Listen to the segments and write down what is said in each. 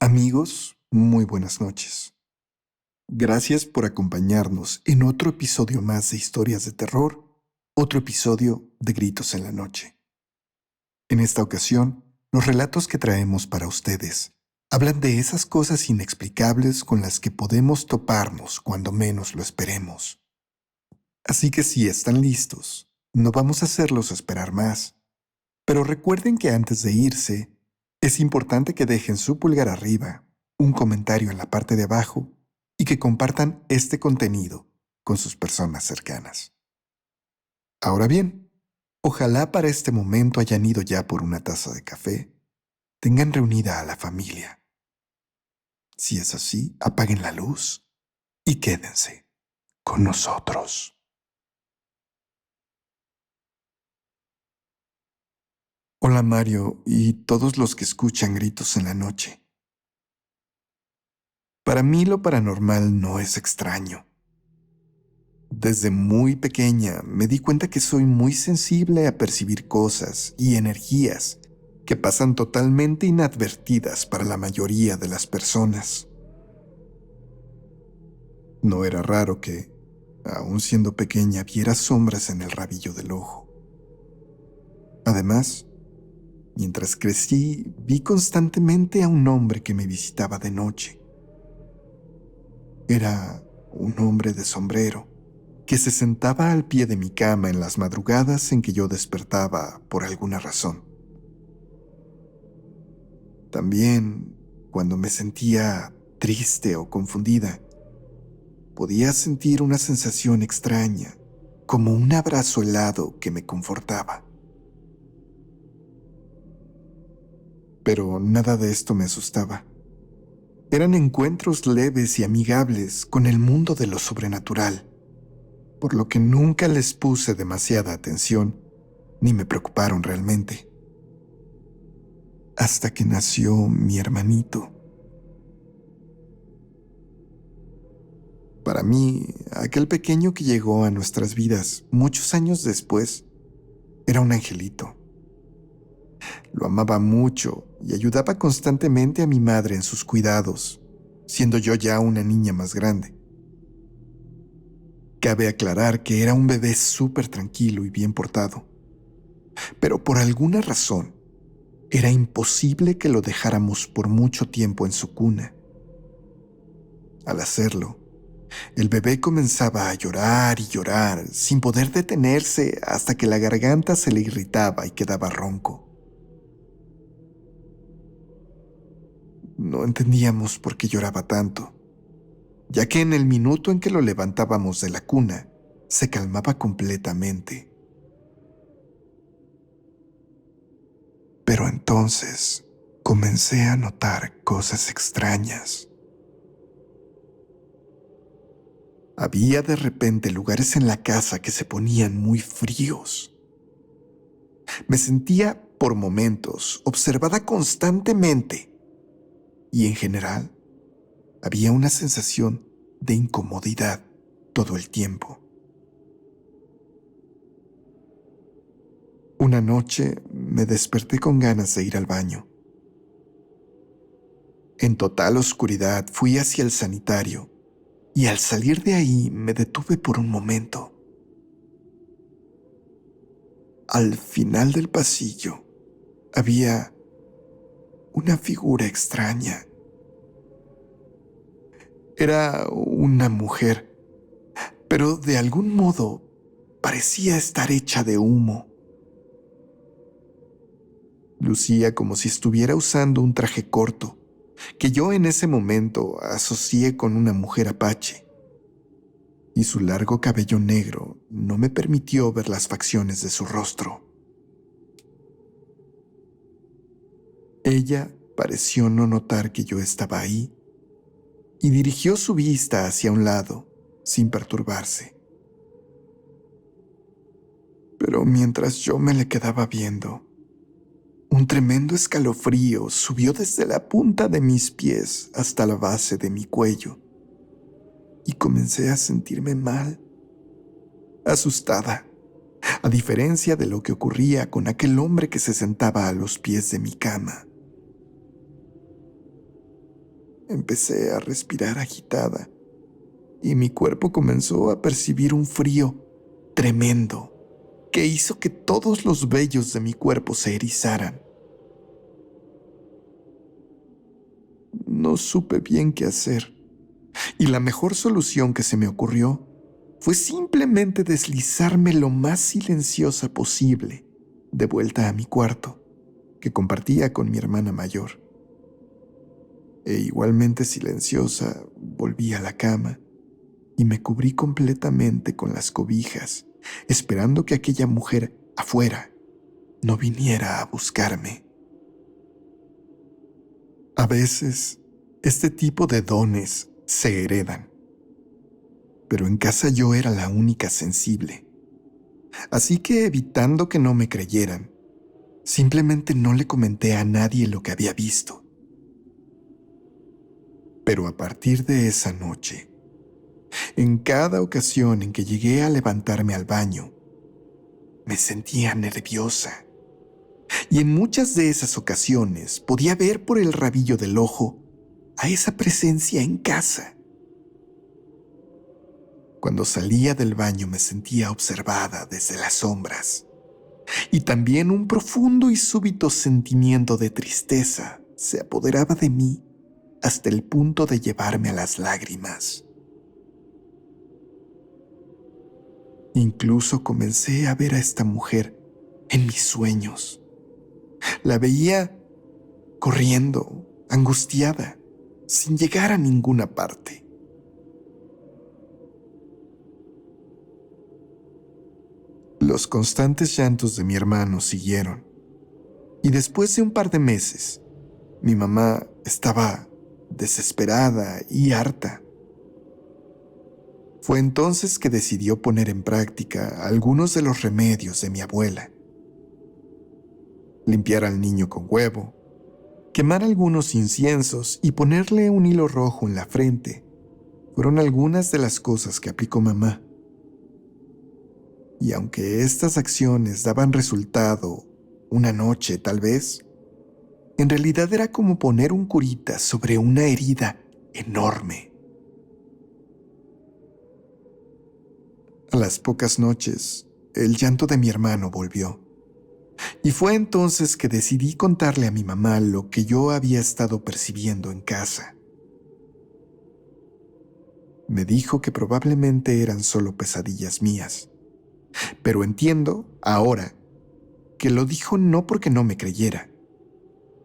Amigos, muy buenas noches. Gracias por acompañarnos en otro episodio más de Historias de Terror, otro episodio de Gritos en la Noche. En esta ocasión, los relatos que traemos para ustedes hablan de esas cosas inexplicables con las que podemos toparnos cuando menos lo esperemos. Así que si están listos, no vamos a hacerlos esperar más. Pero recuerden que antes de irse, es importante que dejen su pulgar arriba, un comentario en la parte de abajo y que compartan este contenido con sus personas cercanas. Ahora bien, ojalá para este momento hayan ido ya por una taza de café, tengan reunida a la familia. Si es así, apaguen la luz y quédense con nosotros. Hola Mario y todos los que escuchan gritos en la noche. Para mí lo paranormal no es extraño. Desde muy pequeña me di cuenta que soy muy sensible a percibir cosas y energías que pasan totalmente inadvertidas para la mayoría de las personas. No era raro que, aun siendo pequeña, viera sombras en el rabillo del ojo. Además, mientras crecí, vi constantemente a un hombre que me visitaba de noche. Era un hombre de sombrero que se sentaba al pie de mi cama en las madrugadas en que yo despertaba por alguna razón. También, cuando me sentía triste o confundida, podía sentir una sensación extraña, como un abrazo helado que me confortaba. Pero nada de esto me asustaba. Eran encuentros leves y amigables con el mundo de lo sobrenatural, por lo que nunca les puse demasiada atención, ni me preocuparon realmente. Hasta que nació mi hermanito. Para mí, aquel pequeño que llegó a nuestras vidas muchos años después era un angelito. Lo amaba mucho y ayudaba constantemente a mi madre en sus cuidados, siendo yo ya una niña más grande. Cabe aclarar que era un bebé súper tranquilo y bien portado, pero por alguna razón era imposible que lo dejáramos por mucho tiempo en su cuna. Al hacerlo, el bebé comenzaba a llorar y llorar sin poder detenerse hasta que la garganta se le irritaba y quedaba ronco. No entendíamos por qué lloraba tanto, ya que en el minuto en que lo levantábamos de la cuna, se calmaba completamente. Pero entonces comencé a notar cosas extrañas. Había de repente lugares en la casa que se ponían muy fríos. Me sentía, por momentos, observada constantemente y en general había una sensación de incomodidad todo el tiempo. Una noche me desperté con ganas de ir al baño. En total oscuridad fui hacia el sanitario y al salir de ahí me detuve por un momento. Al final del pasillo había una figura extraña. Era una mujer, pero de algún modo parecía estar hecha de humo. Lucía como si estuviera usando un traje corto, que yo en ese momento asocié con una mujer apache, y su largo cabello negro no me permitió ver las facciones de su rostro. Ella pareció no notar que yo estaba ahí y dirigió su vista hacia un lado, sin perturbarse. Pero mientras yo me le quedaba viendo, un tremendo escalofrío subió desde la punta de mis pies hasta la base de mi cuello y comencé a sentirme mal, asustada, a diferencia de lo que ocurría con aquel hombre que se sentaba a los pies de mi cama. empecé a respirar agitada y mi cuerpo comenzó a percibir un frío tremendo que hizo que todos los vellos de mi cuerpo se erizaran. No supe bien qué hacer, y la mejor solución que se me ocurrió fue simplemente deslizarme lo más silenciosa posible de vuelta a mi cuarto, que compartía con mi hermana mayor. E igualmente silenciosa, volví a la cama y me cubrí completamente con las cobijas, esperando que aquella mujer afuera no viniera a buscarme. A veces, este tipo de dones se heredan, pero en casa yo era la única sensible. Así que, evitando que no me creyeran, simplemente no le comenté a nadie lo que había visto. Pero a partir de esa noche, en cada ocasión en que llegué a levantarme al baño, me sentía nerviosa. Y en muchas de esas ocasiones podía ver por el rabillo del ojo a esa presencia en casa. Cuando salía del baño me sentía observada desde las sombras, y también un profundo y súbito sentimiento de tristeza se apoderaba de mí hasta el punto de llevarme a las lágrimas. Incluso comencé a ver a esta mujer en mis sueños. La veía corriendo, angustiada, sin llegar a ninguna parte. Los constantes llantos de mi hermano siguieron, y después de un par de meses, mi mamá estaba desesperada y harta. Fue entonces que decidió poner en práctica algunos de los remedios de mi abuela. Limpiar al niño con huevo, quemar algunos inciensos y ponerle un hilo rojo en la frente fueron algunas de las cosas que aplicó mamá. Y aunque estas acciones daban resultado una noche tal vez, en realidad era como poner un curita sobre una herida enorme. A las pocas noches, el llanto de mi hermano volvió. Y fue entonces que decidí contarle a mi mamá lo que yo había estado percibiendo en casa. Me dijo que probablemente eran solo pesadillas mías, pero entiendo, ahora, que lo dijo no porque no me creyera,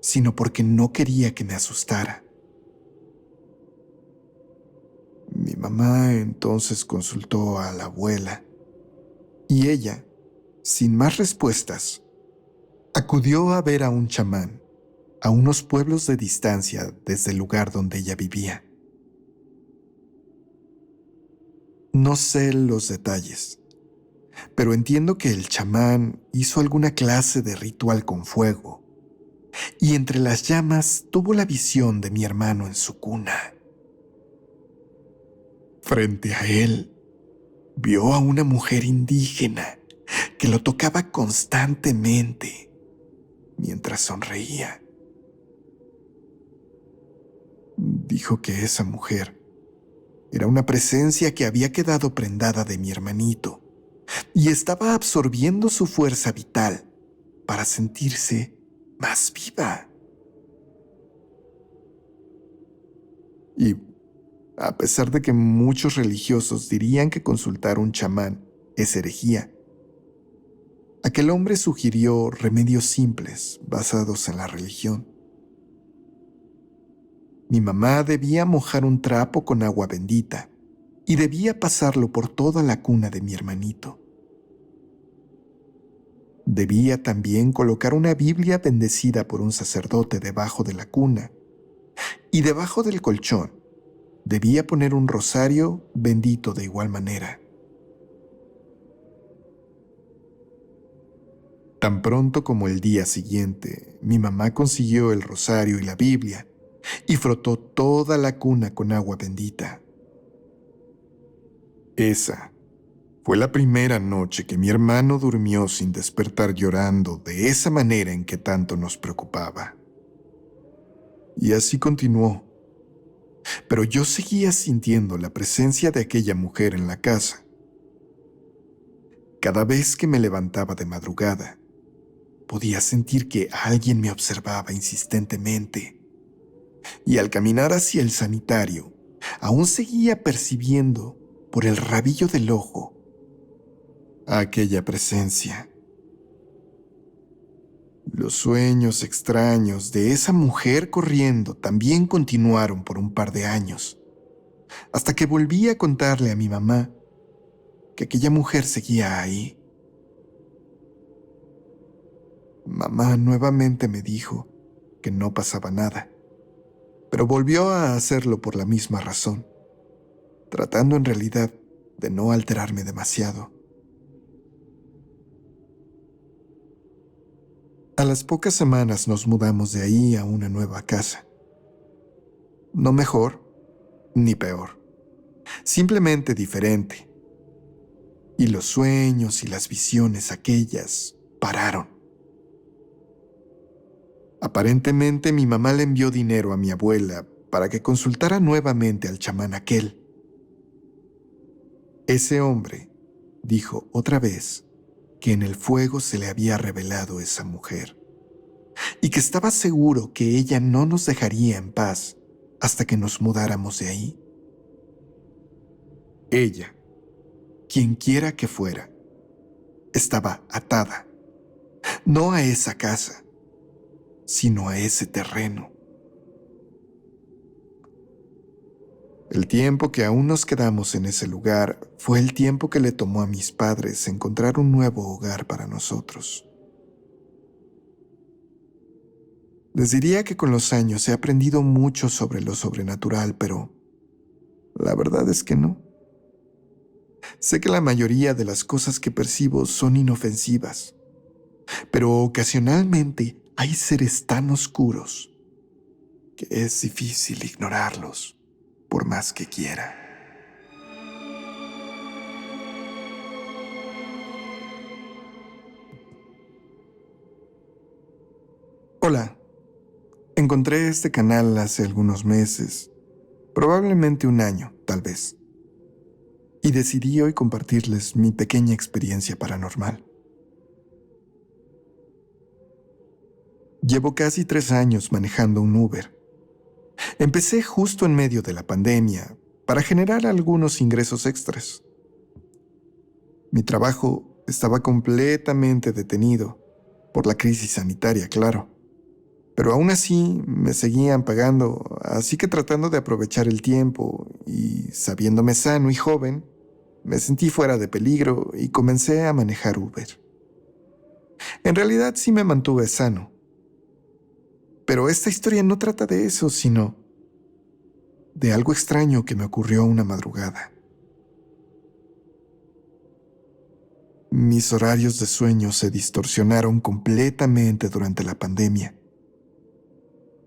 sino porque no quería que me asustara. Mi mamá entonces consultó a la abuela, y ella, sin más respuestas, acudió a ver a un chamán a unos pueblos de distancia desde el lugar donde ella vivía. No sé los detalles, pero entiendo que el chamán hizo alguna clase de ritual con fuego, y entre las llamas tuvo la visión de mi hermano en su cuna. Frente a él, vio a una mujer indígena que lo tocaba constantemente mientras sonreía. Dijo que esa mujer era una presencia que había quedado prendada de mi hermanito y estaba absorbiendo su fuerza vital para sentirse más viva. Y a pesar de que muchos religiosos dirían que consultar a un chamán es herejía, aquel hombre sugirió remedios simples basados en la religión. Mi mamá debía mojar un trapo con agua bendita y debía pasarlo por toda la cuna de mi hermanito. Debía también colocar una Biblia bendecida por un sacerdote debajo de la cuna, y debajo del colchón debía poner un rosario bendito de igual manera. Tan pronto como el día siguiente, mi mamá consiguió el rosario y la Biblia y frotó toda la cuna con agua bendita. Esa fue la primera noche que mi hermano durmió sin despertar llorando de esa manera en que tanto nos preocupaba. Y así continuó pero yo seguía sintiendo la presencia de aquella mujer en la casa. Cada vez que me levantaba de madrugada, podía sentir que alguien me observaba insistentemente, y al caminar hacia el sanitario, aún seguía percibiendo por el rabillo del ojo aquella presencia. Los sueños extraños de esa mujer corriendo también continuaron por un par de años, hasta que volví a contarle a mi mamá que aquella mujer seguía ahí. Mamá nuevamente me dijo que no pasaba nada, pero volvió a hacerlo por la misma razón, tratando en realidad de no alterarme demasiado. A las pocas semanas nos mudamos de ahí a una nueva casa. No mejor ni peor, simplemente diferente. Y los sueños y las visiones aquellas pararon. Aparentemente mi mamá le envió dinero a mi abuela para que consultara nuevamente al chamán aquel. Ese hombre dijo otra vez que en el fuego se le había revelado esa mujer y que estaba seguro que ella no nos dejaría en paz hasta que nos mudáramos de ahí. Ella, quien quiera que fuera, estaba atada, no a esa casa, sino a ese terreno. El tiempo que aún nos quedamos en ese lugar fue el tiempo que le tomó a mis padres encontrar un nuevo hogar para nosotros. Les diría que con los años he aprendido mucho sobre lo sobrenatural, pero la verdad es que no. Sé que la mayoría de las cosas que percibo son inofensivas, pero ocasionalmente hay seres tan oscuros que es difícil ignorarlos, por más que quiera. Hola, encontré este canal hace algunos meses, probablemente un año, tal vez, y decidí hoy compartirles mi pequeña experiencia paranormal. Llevo casi 3 años manejando un Uber. Empecé justo en medio de la pandemia para generar algunos ingresos extras. Mi trabajo estaba completamente detenido por la crisis sanitaria, claro. Pero aún así me seguían pagando, así que tratando de aprovechar el tiempo y sabiéndome sano y joven, me sentí fuera de peligro y comencé a manejar Uber. En realidad sí me mantuve sano, pero esta historia no trata de eso, sino de algo extraño que me ocurrió una madrugada. Mis horarios de sueño se distorsionaron completamente durante la pandemia.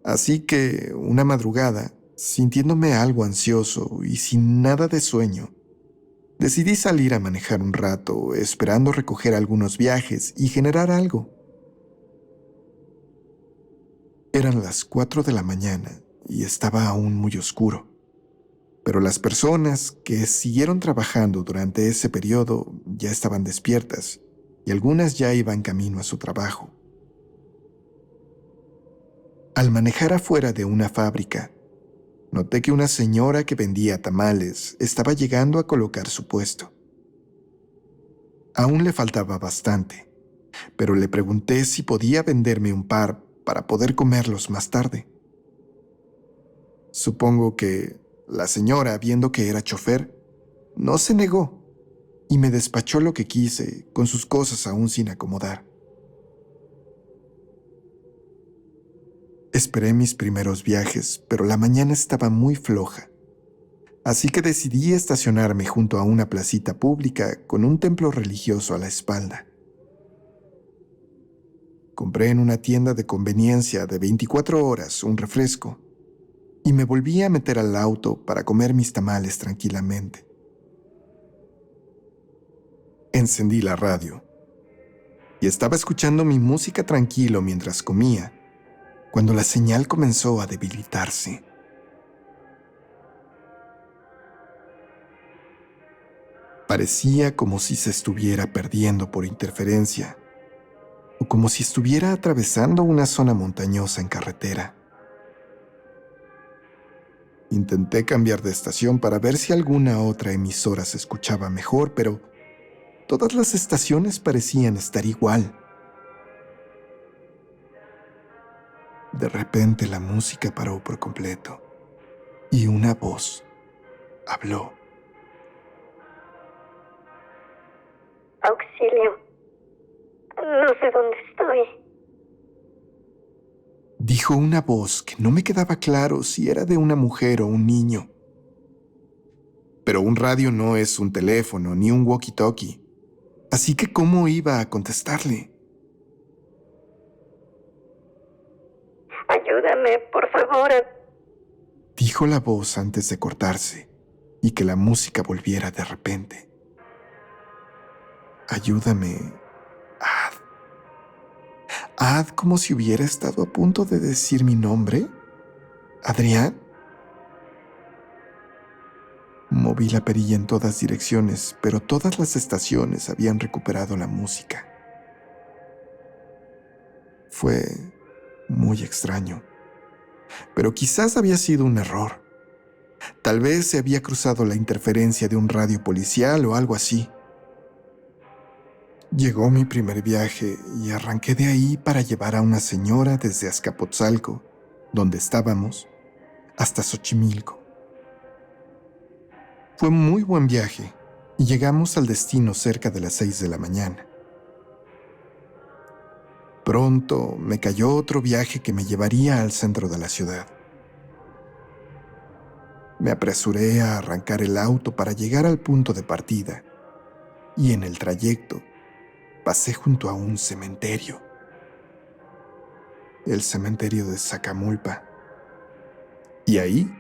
Así que una madrugada, sintiéndome algo ansioso y sin nada de sueño, decidí salir a manejar un rato, esperando recoger algunos viajes y generar algo. Eran las 4 de la mañana y estaba aún muy oscuro, pero las personas que siguieron trabajando durante ese periodo ya estaban despiertas y algunas ya iban camino a su trabajo. Al manejar afuera de una fábrica, noté que una señora que vendía tamales estaba llegando a colocar su puesto. Aún le faltaba bastante, pero le pregunté si podía venderme un par para poder comerlos más tarde. Supongo que la señora, viendo que era chofer, no se negó y me despachó lo que quise, con sus cosas aún sin acomodar. Esperé mis primeros viajes, pero la mañana estaba muy floja, así que decidí estacionarme junto a una placita pública con un templo religioso a la espalda. Compré en una tienda de conveniencia de 24 horas un refresco y me volví a meter al auto para comer mis tamales tranquilamente. Encendí la radio y estaba escuchando mi música tranquilo mientras comía, cuando la señal comenzó a debilitarse. Parecía como si se estuviera perdiendo por interferencia, o como si estuviera atravesando una zona montañosa en carretera. Intenté cambiar de estación para ver si alguna otra emisora se escuchaba mejor, pero todas las estaciones parecían estar igual. De repente la música paró por completo y una voz habló. Auxilio. No sé dónde estoy. Dijo una voz que no me quedaba claro si era de una mujer o un niño. Pero un radio no es un teléfono ni un walkie-talkie. Así que ¿cómo iba a contestarle? Ayúdame, por favor. Dijo la voz antes de cortarse y que la música volviera de repente. Ayúdame, Ad. Ad, como si hubiera estado a punto de decir mi nombre. ¿Adrián? Moví la perilla en todas direcciones, pero todas las estaciones habían recuperado la música. Fue muy extraño, pero quizás había sido un error. Tal vez se había cruzado la interferencia de un radio policial o algo así. Llegó mi primer viaje y arranqué de ahí para llevar a una señora desde Azcapotzalco, donde estábamos, hasta Xochimilco. Fue muy buen viaje y llegamos al destino cerca de las 6 de la mañana. Pronto me cayó otro viaje que me llevaría al centro de la ciudad. Me apresuré a arrancar el auto para llegar al punto de partida y en el trayecto pasé junto a un cementerio. El cementerio de Zacamulpa. Y ahí,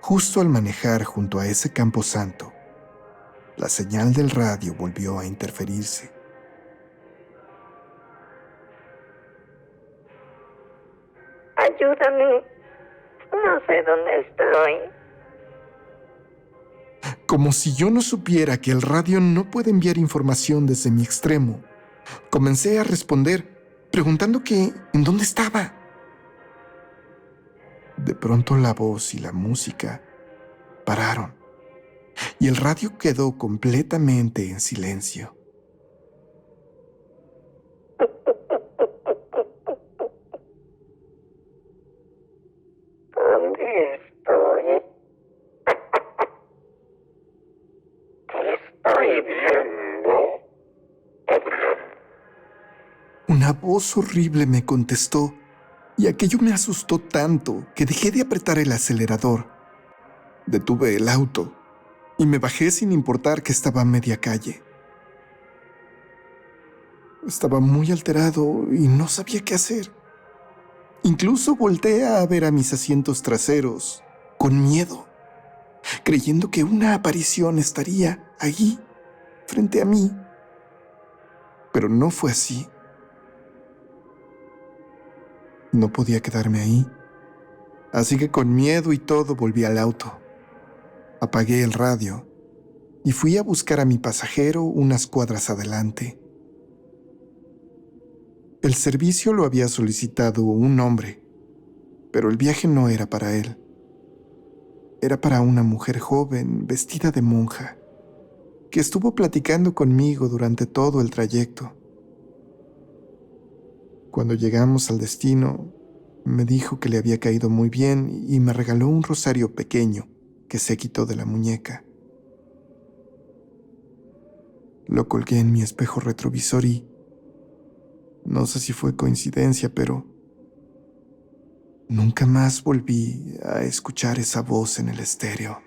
justo al manejar junto a ese camposanto, la señal del radio volvió a interferirse. Ayúdame. No sé dónde estoy. Como si yo no supiera que el radio no puede enviar información desde mi extremo, comencé a responder, preguntando que en dónde estaba. De pronto la voz y la música pararon, y el radio quedó completamente en silencio. ¿Dónde estoy? Te estoy viendo. Una voz horrible me contestó, y aquello me asustó tanto que dejé de apretar el acelerador. Detuve el auto y me bajé sin importar que estaba a media calle. Estaba muy alterado y no sabía qué hacer. Incluso volteé a ver a mis asientos traseros, con miedo, creyendo que una aparición estaría allí, frente a mí. Pero no fue así. No podía quedarme ahí, así que con miedo y todo volví al auto. Apagué el radio y fui a buscar a mi pasajero unas cuadras adelante. El servicio lo había solicitado un hombre, pero el viaje no era para él. Era para una mujer joven, vestida de monja, que estuvo platicando conmigo durante todo el trayecto. Cuando llegamos al destino, me dijo que le había caído muy bien y me regaló un rosario pequeño que se quitó de la muñeca. Lo colgué en mi espejo retrovisor y no sé si fue coincidencia, pero nunca más volví a escuchar esa voz en el estéreo.